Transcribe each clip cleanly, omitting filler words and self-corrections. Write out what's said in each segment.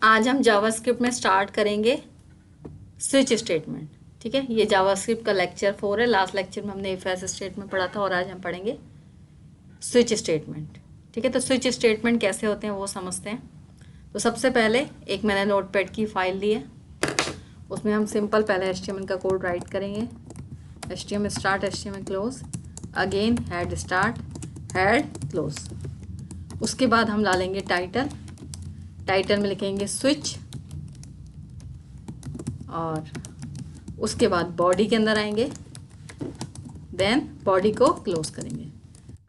आज हम जावास्क्रिप्ट में स्टार्ट करेंगे स्विच स्टेटमेंट। ठीक है, ये जावास्क्रिप्ट का लेक्चर 4 है। लास्ट लेक्चर में हमने इफ एल्स स्टेटमेंट पढ़ा था और आज हम पढ़ेंगे स्विच स्टेटमेंट। ठीक है, तो स्विच स्टेटमेंट कैसे होते हैं वो समझते हैं। तो सबसे पहले एक मैंने नोटपैड की फाइल ली है, उसमें हम सिंपल पहले HTML का कोड राइट करेंगे। HTML start, HTML close, again head start, head close. उसके बाद हम डालेंगे टाइटल, टाइटल में लिखेंगे स्विच, और उसके बाद बॉडी के अंदर आएंगे, देन बॉडी को क्लोज करेंगे।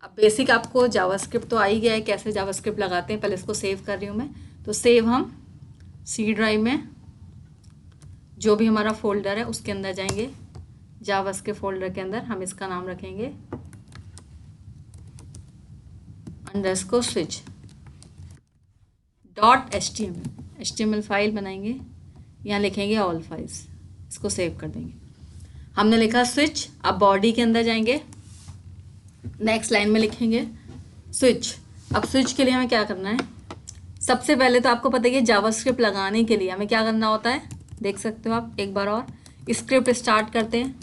अब बेसिक आपको जावास्क्रिप्ट तो आ ही गया है, कैसे जावास्क्रिप्ट लगाते हैं। पहले इसको सेव कर रही हूँ मैं, तो सेव हम सी ड्राइव में जो भी हमारा फोल्डर है उसके अंदर जाएंगे। जावास्क्रिप्ट फोल्डर के अंदर हम इसका नाम रखेंगे underscore switch dot HTML file बनाएंगे, यहाँ लिखेंगे ऑल फाइल्स, इसको सेव कर देंगे। हमने लिखा स्विच। अब बॉडी के अंदर जाएंगे, नेक्स्ट लाइन में लिखेंगे स्विच। अब स्विच के लिए हमें क्या करना है, सबसे पहले तो आपको पता है कि जावास्क्रिप्ट लगाने के लिए हमें क्या करना होता है, देख सकते हो आप एक बार और। स्क्रिप्ट स्टार्ट करते हैं,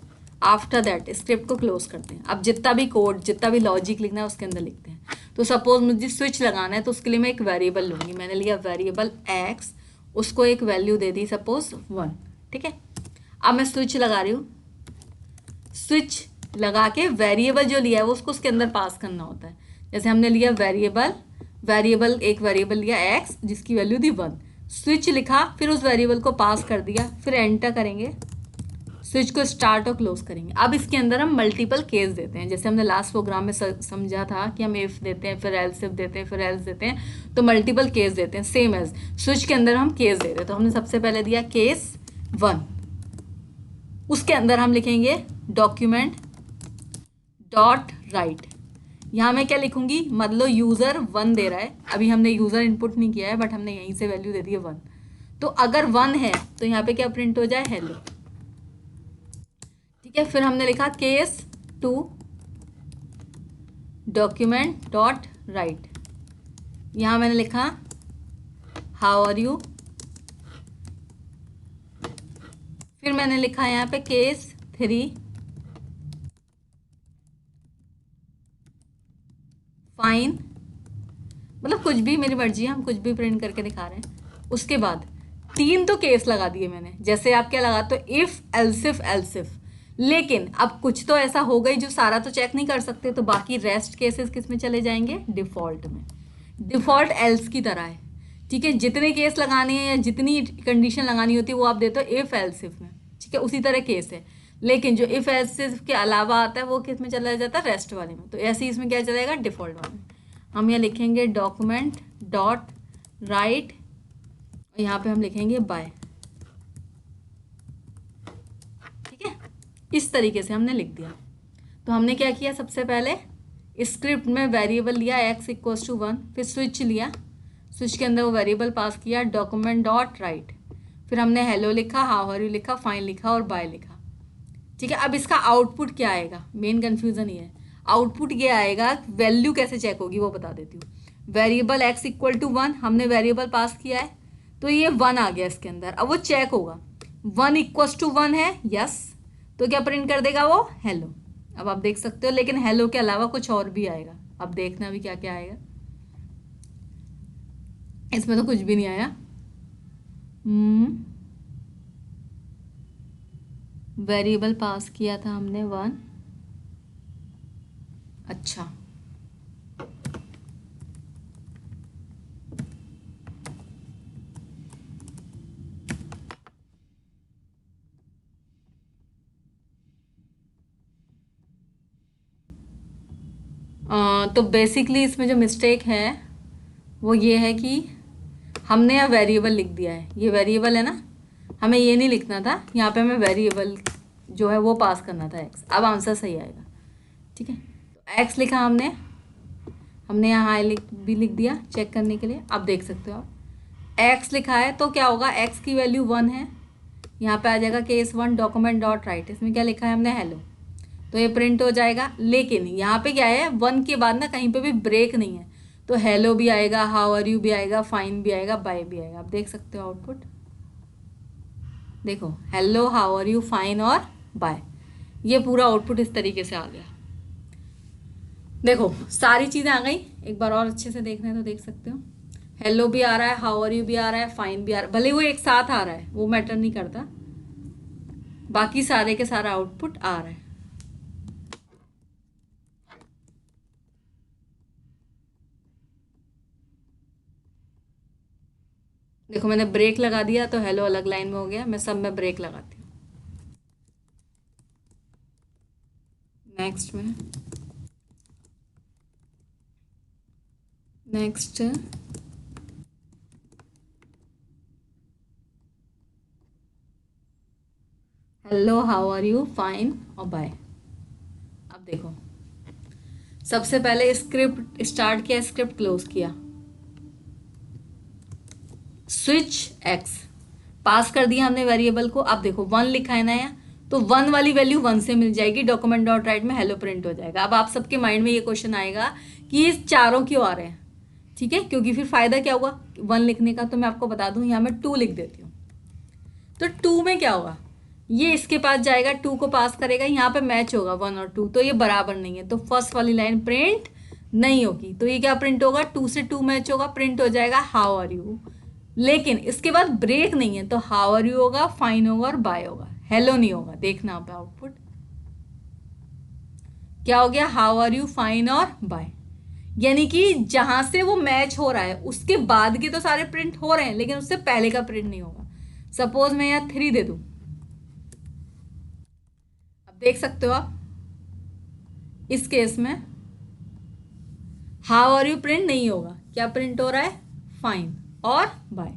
आफ्टर दैट स्क्रिप्ट को क्लोज करते हैं। अब जितना भी कोड, जितना भी लॉजिक लिखना है उसके अंदर लिखते हैं। तो सपोज मुझे स्विच लगाना है, तो उसके लिए मैं एक वेरिएबल लूँगी। मैंने लिया वेरिएबल x, उसको एक वैल्यू दे दी सपोज 1। ठीक है, अब मैं स्विच लगा रही हूँ। स्विच लगा के वेरिएबल जो लिया है वो उसको उसके अंदर पास करना होता है। जैसे हमने लिया वेरिएबल एक वेरिएबल लिया x जिसकी वैल्यू दी 1, स्विच लिखा, फिर उस वेरिएबल को पास कर दिया, फिर एंटर करेंगे, स्विच को स्टार्ट और क्लोज करेंगे। अब इसके अंदर हम मल्टीपल केस देते हैं, जैसे हमने लास्ट प्रोग्राम में समझा था कि हम इफ देते हैं, फिर एल्स इफ देते हैं, फिर एल्स देते हैं, तो मल्टीपल केस देते हैं। सेम एज स्विच के अंदर हम केस दे रहे हैं। तो हमने सबसे पहले दिया केस 1, उसके अंदर हम लिखेंगे डॉक्यूमेंट डॉट राइट। यहाँ मैं क्या लिखूंगी, मतलब यूज़र 1 दे रहा है, अभी हमने यूज़र इनपुट नहीं किया है, बट हमने यहीं से वैल्यू दे दी है 1। तो अगर 1 है तो यहाँ पे क्या प्रिंट हो जाए, हेलो। ठीक है, फिर हमने लिखा केस 2 डॉक्यूमेंट डॉट राइट, यहाँ मैंने लिखा हाउ आर यू। फिर मैंने लिखा यहाँ पे केस 3 फाइन, मतलब कुछ भी, मेरी मर्जी है, हम कुछ भी प्रिंट करके दिखा रहे हैं। उसके बाद 3 तो केस लगा दिए मैंने, जैसे आप क्या लगाते हो, इफ एल्सिफ एल्सिफ। लेकिन अब कुछ तो ऐसा हो गई जो सारा तो चेक नहीं कर सकते, तो बाकी रेस्ट केसेस किस में चले जाएंगे, डिफॉल्ट में। डिफॉल्ट एल्स की तरह है। ठीक है, जितने केस लगाने हैं या जितनी कंडीशन लगानी होती है वो आप देते हो इफ एल्सिफ में। ठीक है, उसी तरह केस है, लेकिन जो इफ एल्सिफ के अलावा आता है वो किस में चला जाता है, रेस्ट वाले में। तो ऐसे ही इसमें क्या चलेगा, डिफॉल्ट वाले में। हम यहाँ लिखेंगे डॉक्यूमेंट डॉट राइट, यहाँ पे हम लिखेंगे बाय। ठीक है, इस तरीके से हमने लिख दिया। तो हमने क्या किया, सबसे पहले स्क्रिप्ट में वेरिएबल लिया x इक्वल्स टू 1, फिर स्विच लिया, स्विच के अंदर वो वेरिएबल पास किया, डॉक्यूमेंट डॉट राइट, फिर हमने हेलो लिखा, हाउ आर यू लिखा, फाइन लिखा और बाय लिखा। ठीक है, अब इसका आउटपुट क्या आएगा, मेन कन्फ्यूज़न ये है। आउटपुट ये आएगा, वैल्यू कैसे चेक होगी वो बता देती हूँ। वेरिएबल x इक्वल टू 1, हमने वेरिएबल पास किया है, तो ये 1 आ गया इसके अंदर। अब वो चेक होगा, 1 इक्वल्स टू 1 है, यस, तो क्या प्रिंट कर देगा वो, हेलो। अब आप देख सकते हो, लेकिन हेलो के अलावा कुछ और भी आएगा। अब देखना भी क्या क्या आएगा, इसमें तो कुछ भी नहीं आया। वेरिएबल पास किया था हमने 1, अच्छा, तो बेसिकली इसमें जो मिस्टेक है वो ये है कि हमने यहाँ वेरिएबल लिख दिया है, ये वेरिएबल है ना, हमें ये नहीं लिखना था, यहाँ पे हमें वेरिएबल जो है वो पास करना था x। अब आंसर सही आएगा। ठीक है, तो x लिखा हमने यहाँ हाई भी लिख दिया चेक करने के लिए। अब देख सकते हो आप x लिखा है, तो क्या होगा, x की वैल्यू 1 है, यहाँ पे आ जाएगा केस 1 डॉक्यूमेंट डॉट राइट, इसमें क्या लिखा है हमने, हेलो, तो ये प्रिंट हो जाएगा। लेकिन यहाँ पे क्या है, 1 के बाद ना कहीं पे भी ब्रेक नहीं है, तो हेलो भी आएगा, हाउ आर यू भी आएगा, फाइन भी आएगा, बाय भी आएगा। आप देख सकते हो आउटपुट, देखो hello, how are you, fine और बाय, ये पूरा आउटपुट इस तरीके से आ गया। देखो सारी चीज़ें आ गई, एक बार और अच्छे से देखना है तो देख सकते हो। हेलो भी आ रहा है, हाउ आर यू भी आ रहा है, फाइन भी आ रहा है, भले वो एक साथ आ रहा है वो मैटर नहीं करता, बाकी सारे के सारा आउटपुट आ रहा है। देखो मैंने ब्रेक लगा दिया तो हेलो अलग लाइन में हो गया, मैं सब में ब्रेक लगाती हूँ। नेक्स्ट में next hello, how are you, fine और बाय। अब देखो सबसे पहले स्क्रिप्ट स्टार्ट किया, स्क्रिप्ट क्लोज किया, स्विच एक्स पास कर दिया हमने वेरिएबल को। अब देखो 1 लिखा है ना यहाँ, तो 1 वाली वैल्यू 1 से मिल जाएगी, डॉक्यूमेंट डॉट राइट में हेलो प्रिंट हो जाएगा। अब आप सबके माइंड में ये क्वेश्चन आएगा कि ये चारों क्यों आ रहे हैं, ठीक है, क्योंकि फिर फायदा क्या हुआ 1 लिखने का, तो मैं आपको बता दूं यहाँ मैं 2 लिख देती हूँ। तो 2 में क्या होगा, ये इसके पास जाएगा, 2 को पास करेगा, यहाँ पे मैच होगा 1 और 2, तो ये बराबर नहीं है, तो फर्स्ट वाली लाइन प्रिंट नहीं होगी। तो ये क्या प्रिंट होगा, 2 से 2 मैच होगा, प्रिंट हो जाएगा हाउ आर यू। लेकिन इसके बाद ब्रेक नहीं है, तो हाउ आर यू होगा, फाइन होगा और बाय होगा, हेलो नहीं होगा। देखना आप आउटपुट क्या हो गया, हाउ आर यू, फाइन और बाय। यानी कि जहां से वो मैच हो रहा है उसके बाद के तो सारे प्रिंट हो रहे हैं, लेकिन उससे पहले का प्रिंट नहीं होगा। सपोज मैं यहाँ 3 दे दूं, अब देख सकते हो आप इस केस में हाउ आर यू प्रिंट नहीं होगा, क्या प्रिंट हो रहा है, फाइन और बाय,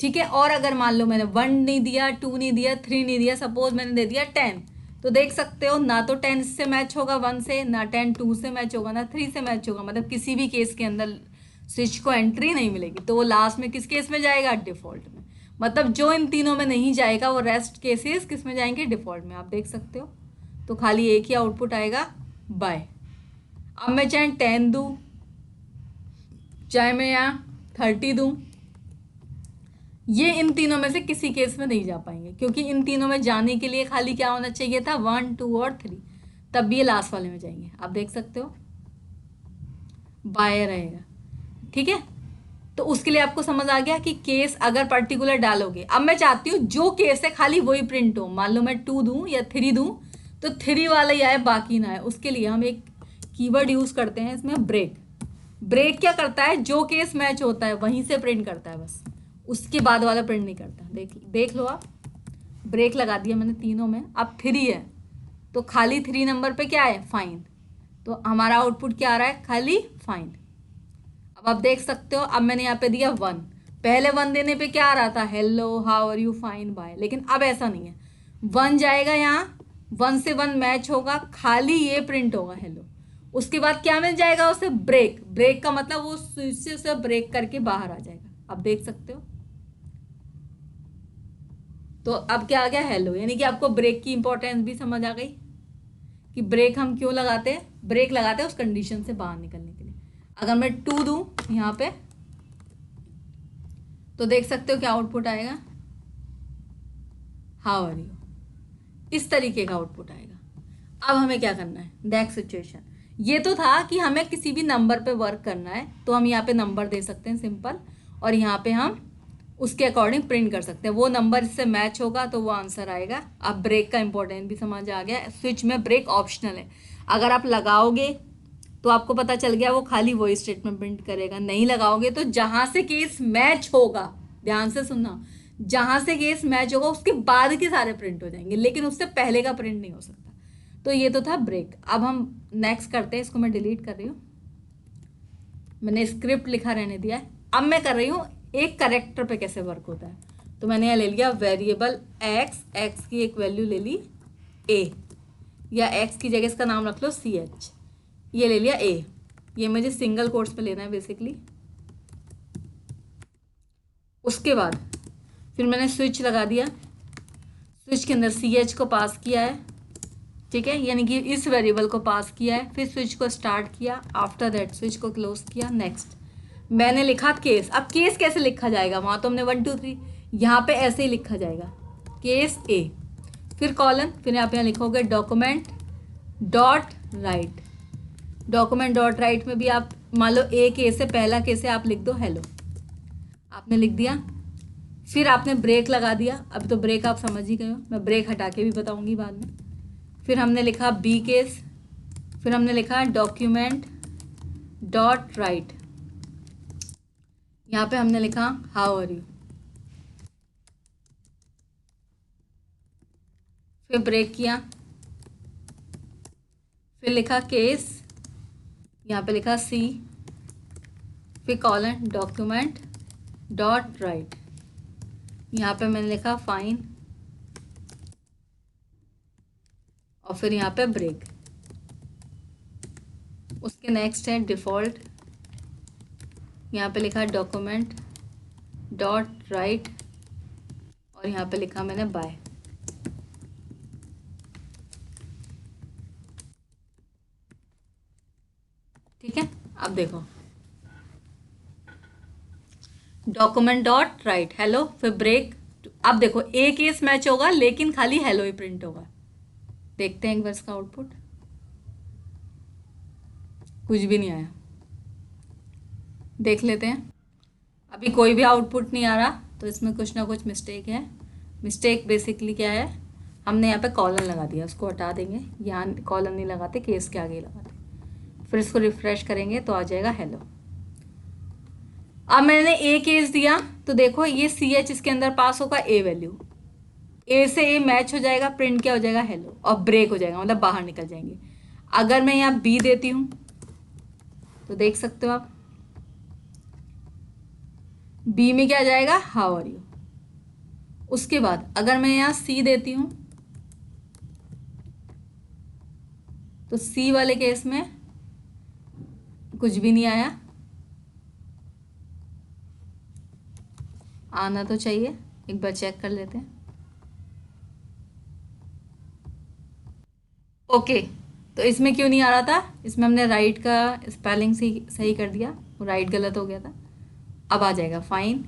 ठीक है। और अगर मान लो मैंने 1 नहीं दिया, 2 नहीं दिया, 3 नहीं दिया, सपोज मैंने दे दिया 10, तो देख सकते हो ना तो 10 से मैच होगा 1 से, ना 10 2 से मैच होगा, ना 3 से मैच होगा, मतलब किसी भी केस के अंदर स्विच को एंट्री नहीं मिलेगी। तो वो लास्ट में किस केस में जाएगा, डिफॉल्ट में। मतलब जो इन तीनों में नहीं जाएगा वो रेस्ट केसेस किस में जाएंगे, डिफॉल्ट में। आप देख सकते हो, तो खाली एक ही आउटपुट आएगा, बाय। अब मैं चाहे 10 दूँ, चाहे मैं यहाँ 30 दूँ, ये इन तीनों में से किसी केस में नहीं जा पाएंगे, क्योंकि इन तीनों में जाने के लिए खाली क्या होना चाहिए था, 1 2 और 3, तब ये लास्ट वाले में जाएंगे। आप देख सकते हो बाय रहेगा, ठीक है। तो उसके लिए आपको समझ आ गया कि केस अगर पर्टिकुलर डालोगे। अब मैं चाहती हूँ जो केस है खाली वही प्रिंट हो, मान लो मैं 2 दूँ या 3 दूँ, तो 3 वाला ही आए, बाकी ना आए। उसके लिए हम एक कीवर्ड यूज करते हैं इसमें, ब्रेक। ब्रेक क्या करता है, जो केस मैच होता है वहीं से प्रिंट करता है, बस उसके बाद वाला प्रिंट नहीं करता। देख लो आप, ब्रेक लगा दिया मैंने तीनों में। अब 3 है तो खाली 3 नंबर पे क्या है, फाइन, तो हमारा आउटपुट क्या आ रहा है, खाली फाइन। अब आप देख सकते हो, अब मैंने यहाँ पे दिया 1, पहले 1 देने पे क्या आ रहा था, hello, how are you, fine, bye. लेकिन अब ऐसा नहीं है, 1 जाएगा यहाँ, 1 से 1 मैच होगा, खाली ये प्रिंट होगा हेलो। उसके बाद क्या मिल जाएगा उसे, ब्रेक। ब्रेक का मतलब वो स्विच से उसे ब्रेक करके बाहर आ जाएगा। आप देख सकते हो, तो अब क्या आ गया, हेलो। यानी कि आपको ब्रेक की इंपॉर्टेंस भी समझ आ गई कि ब्रेक हम क्यों लगाते हैं। ब्रेक लगाते हैं उस कंडीशन से बाहर निकलने के लिए। अगर मैं 2 दूं यहाँ पे, तो देख सकते हो क्या आउटपुट आएगा, हाउ आर यू, इस तरीके का आउटपुट आएगा। अब हमें क्या करना है, नेक्स्ट सिचुएशन। ये तो था कि हमें किसी भी नंबर पे वर्क करना है, तो हम यहाँ पे नंबर दे सकते हैं सिंपल, और यहाँ पे हम उसके अकॉर्डिंग प्रिंट कर सकते हैं। वो नंबर इससे मैच होगा तो वो आंसर आएगा। अब ब्रेक का इंपॉर्टेंस भी समझ आ गया। स्विच में ब्रेक ऑप्शनल है, अगर आप लगाओगे तो आपको पता चल गया वो खाली वही स्टेटमेंट प्रिंट करेगा, नहीं लगाओगे तो जहां से केस मैच होगा, ध्यान से सुनना, जहां से केस मैच होगा उसके बाद के सारे प्रिंट हो जाएंगे, लेकिन उससे पहले का प्रिंट नहीं हो सकता। तो ये तो था ब्रेक। अब हम नेक्स्ट करते हैं, इसको मैं डिलीट कर रही हूँ, मैंने स्क्रिप्ट लिखा रहने दिया है। अब मैं कर रही हूँ एक करेक्टर पे कैसे वर्क होता है। तो मैंने यहाँ ले लिया वेरिएबल एक्स की एक वैल्यू ले ली ए, या एक्स की जगह इसका नाम रख लो CH, ये ले लिया ए। ये मुझे सिंगल कोट्स पे लेना है बेसिकली। उसके बाद फिर मैंने स्विच लगा दिया, स्विच के अंदर CH को पास किया है, ठीक है, यानी कि इस वेरिएबल को पास किया है, फिर स्विच को स्टार्ट किया, आफ्टर दैट स्विच को क्लोज किया। नेक्स्ट मैंने लिखा केस। अब केस कैसे लिखा जाएगा, वहाँ तो हमने 1 2 3, यहाँ पे ऐसे ही लिखा जाएगा केस ए, फिर कॉलन, फिर आप यहाँ लिखोगे document dot right. Document dot right में भी आप मान लो ए केस है, पहला केस है, आप लिख दो हेलो, आपने लिख दिया। फिर आपने ब्रेक लगा दिया, अब तो ब्रेक आप समझ ही गए हो, मैं ब्रेक हटा के भी बताऊंगी बाद में। फिर हमने लिखा बी केस, फिर हमने लिखा डॉक्यूमेंट डॉट राइट, यहाँ पे हमने लिखा हाउ आर यू, फिर ब्रेक किया, फिर लिखा केस, यहाँ पे लिखा सी, फिर कॉलन डॉक्यूमेंट डॉट राइट, यहाँ पे मैंने लिखा फाइन, और फिर यहाँ पे ब्रेक। उसके नेक्स्ट है डिफ़ॉल्ट, यहाँ पे लिखा डॉक्यूमेंट डॉट राइट, और यहाँ पे लिखा मैंने बाय। ठीक है, अब देखो डॉक्यूमेंट डॉट राइट हेलो, फिर ब्रेक। अब देखो ए केस मैच होगा लेकिन खाली हेलो ही प्रिंट होगा। देखते हैं एक बार इसका आउटपुट, कुछ भी नहीं आया। देख लेते हैं, अभी कोई भी आउटपुट नहीं आ रहा, तो इसमें कुछ ना कुछ मिस्टेक है। मिस्टेक बेसिकली क्या है, हमने यहाँ पे कॉलन लगा दिया, उसको हटा देंगे, यहाँ कॉलन नहीं लगाते, केस के आगे लगाते। फिर इसको रिफ्रेश करेंगे तो आ जाएगा हेलो। अब मैंने ए केस दिया तो देखो ये सी एच इसके अंदर पास होगा, ए वैल्यू, ए से ए मैच हो जाएगा, प्रिंट क्या हो जाएगा हेलो, और ब्रेक हो जाएगा, मतलब बाहर निकल जाएंगे। अगर मैं यहाँ बी देती हूँ तो देख सकते हो आप, बी में क्या आ जाएगा हाउ आर यू। उसके बाद अगर मैं यहाँ सी देती हूँ तो सी वाले केस में कुछ भी नहीं आया, आना तो चाहिए, एक बार चेक कर लेते हैं। ओके, तो इसमें क्यों नहीं आ रहा था, इसमें हमने राइट का स्पेलिंग सही कर दिया, वो राइट गलत हो गया था। अब आ जाएगा फाइन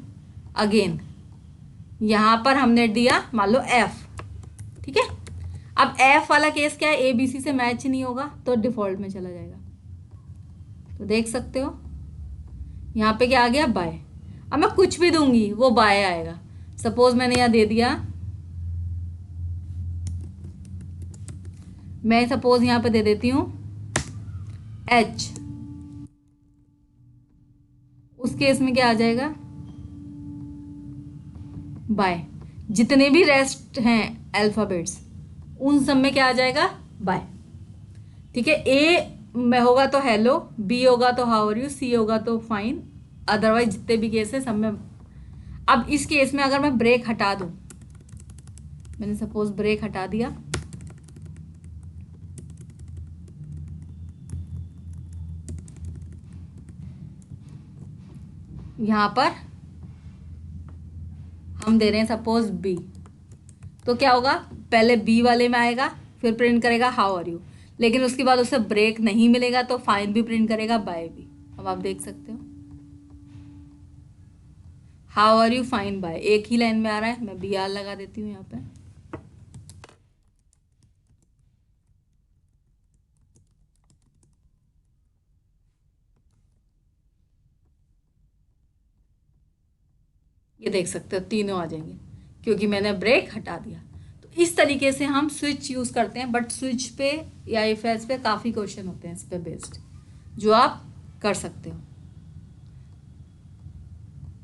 अगेन, यहाँ पर हमने दिया मान लो एफ, ठीक है। अब एफ वाला केस क्या है, ए बी सी से मैच नहीं होगा तो डिफ़ॉल्ट में चला जाएगा। तो देख सकते हो यहाँ पे क्या आ गया बाय। अब मैं कुछ भी दूंगी वो बाय आएगा। सपोज मैंने यहाँ दे दिया, मैं सपोज यहाँ पे दे देती हूँ एच, उस केस में क्या आ जाएगा बाय। जितने भी रेस्ट हैं अल्फ़ाबेट्स उन सब में क्या आ जाएगा बाय, ठीक है। ए में होगा तो हेलो, बी होगा तो हाउ आर यू, सी होगा तो फाइन, अदरवाइज जितने भी केस है सब में। अब इस केस में अगर मैं ब्रेक हटा दूं, मैंने सपोज ब्रेक हटा दिया, यहाँ पर हम दे रहे हैं सपोज बी, तो क्या होगा पहले बी वाले में आएगा, फिर प्रिंट करेगा हाउ आर यू, लेकिन उसके बाद उसे ब्रेक नहीं मिलेगा तो फाइन भी प्रिंट करेगा, बाय भी। अब आप देख सकते हो how are you fine bye एक ही लाइन में आ रहा है। मैं बी आर लगा देती हूँ यहाँ पे, ये देख सकते हो तीनों आ जाएंगे क्योंकि मैंने ब्रेक हटा दिया। तो इस तरीके से हम स्विच यूज़ करते हैं, बट स्विच पे या इफ एल्स पे काफ़ी क्वेश्चन होते हैं इस पे बेस्ड, जो आप कर सकते हो।